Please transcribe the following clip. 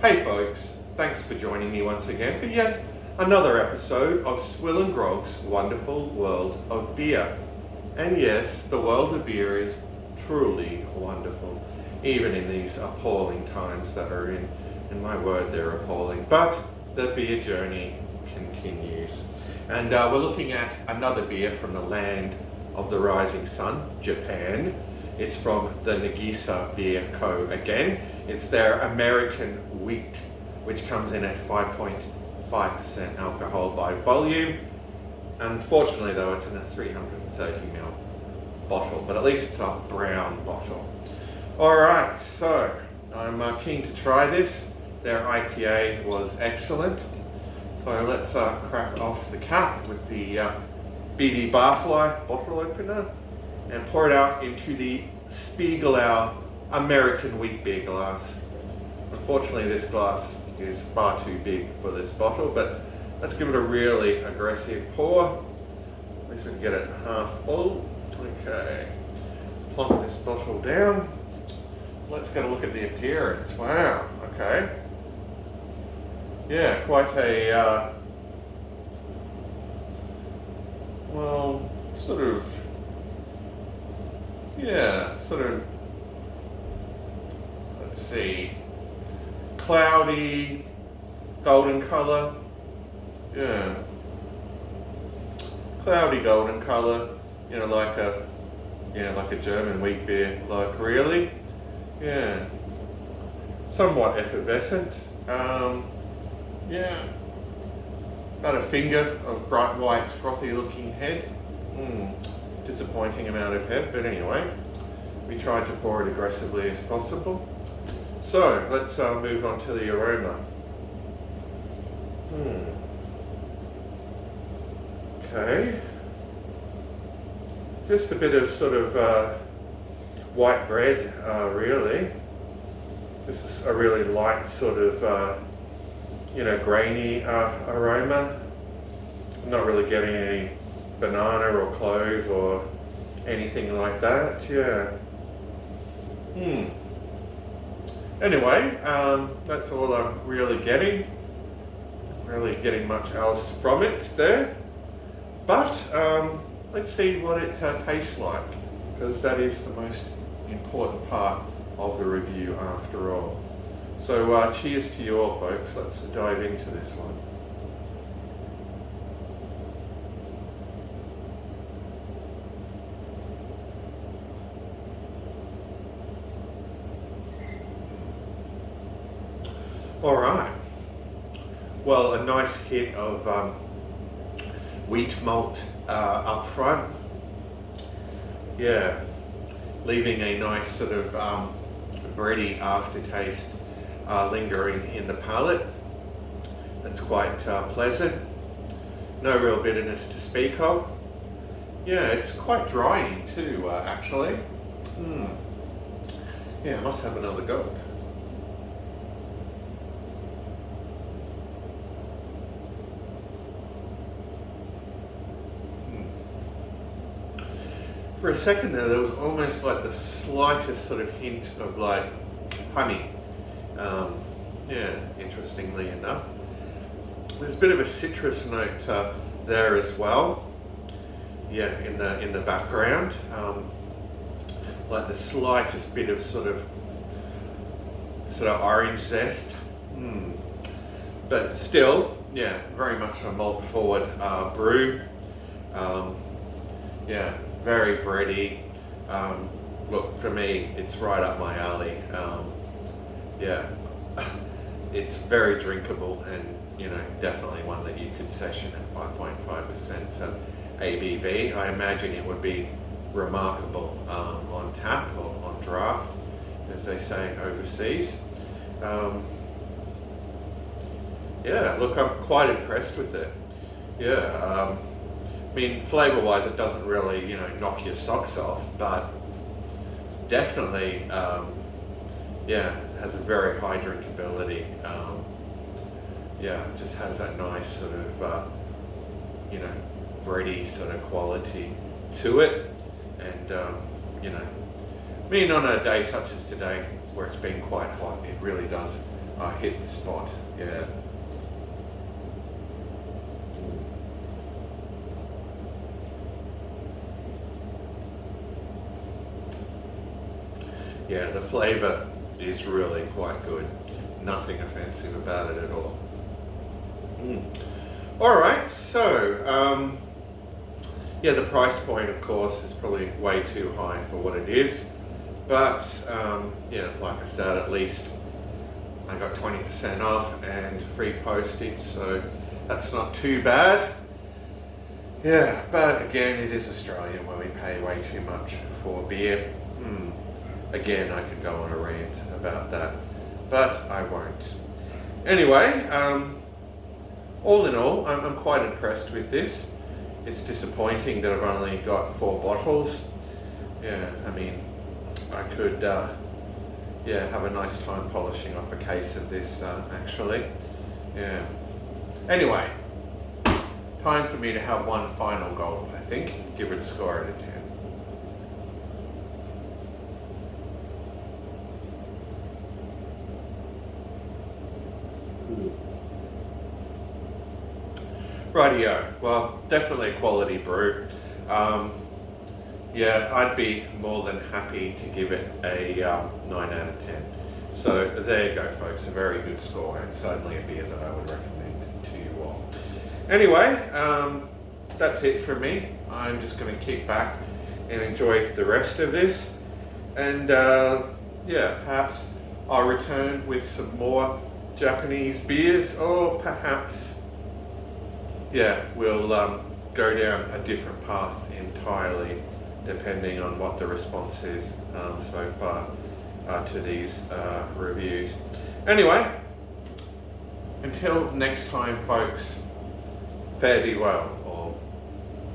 Hey folks, thanks for joining me once again for yet another episode of Swill and Grog's wonderful world of beer. And yes, the world of beer is truly wonderful, even in these appalling times that are in my word, they're appalling. But the beer journey continues. And we're looking at another beer from the land of the rising sun, Japan. It's from the Nagisa Beer Co. again. It's their American wheat, which comes in at 5.5% alcohol by volume. Unfortunately though, it's in a 330ml bottle, but at least it's a brown bottle. Alright, so I'm keen to try this. Their IPA was excellent. So let's crack off the cap with the BB Barfly bottle opener and pour it out into the Spiegelau American wheat beer glass. Unfortunately, this glass is far too big for this bottle, but let's give it a really aggressive pour. At least we can get it half full. Okay, plonk this bottle down. Let's get a look at the appearance. Wow, okay. Yeah, quite a, well, sort of, let's see, cloudy, golden colour. Yeah, cloudy golden colour, like a German wheat beer, like really. Yeah, somewhat effervescent. Yeah, about a finger of bright white frothy looking head. Disappointing amount of head, but anyway, we tried to pour it aggressively as possible. So let's move on to the aroma. Okay, just a bit of sort of white bread, really. This is a really light sort of grainy aroma. I'm not really getting any banana or clove or anything like that. Yeah. Anyway, that's all I'm really getting. Really getting much else from it there. But let's see what it tastes like, because that is the most important part of the review after all. So cheers to you all, folks. Let's dive into this one. All right. Well, a nice hit of wheat malt up front. Yeah, leaving a nice sort of bready aftertaste lingering in the palate. That's quite pleasant. No real bitterness to speak of. Yeah, it's quite drying too, actually. Yeah, I must have another go. For a second there was almost like the slightest sort of hint of like honey. Yeah, interestingly enough. There's a bit of a citrus note there as well. Yeah, in the background. Like the slightest bit of sort of orange zest. But still, yeah, very much a malt forward brew. Yeah, very bready. Look, for me, it's right up my alley. Yeah, it's very drinkable and, definitely one that you could session at 5.5% ABV. I imagine it would be remarkable on tap or on draft, as they say overseas. Yeah, look, I'm quite impressed with it. Yeah, I mean, flavour-wise, it doesn't really, knock your socks off, but definitely, yeah, has a very high drinkability. Yeah, just has that nice sort of, bready sort of quality to it. And, I mean, on a day such as today, where it's been quite hot, it really does I hit the spot. Yeah. Yeah, the flavour is really quite good. Nothing offensive about it at all. Alright, so yeah, the price point of course is probably way too high for what it is. But yeah, like I said, at least I got 20% off and free postage, so that's not too bad. Yeah, but again, it is Australia where we pay way too much for beer. Again, I could go on a rant about that, but I won't. Anyway, all in all, I'm quite impressed with this. It's disappointing that I've only got 4 bottles. Yeah, I mean, I could yeah, have a nice time polishing off a case of this actually. Yeah. Anyway, time for me to have one final goal, I think. Give it a score out of 10. Rightio, well, definitely a quality brew. Yeah, I'd be more than happy to give it a 9 out of 10. So there you go, folks, a very good score, and certainly a beer that I would recommend to you all. Anyway, that's it for me. I'm just going to kick back and enjoy the rest of this, and yeah, perhaps I'll return with some more Japanese beers, or perhaps, yeah, we'll go down a different path entirely, depending on what the response is so far to these reviews. Anyway, until next time, folks, fare thee well.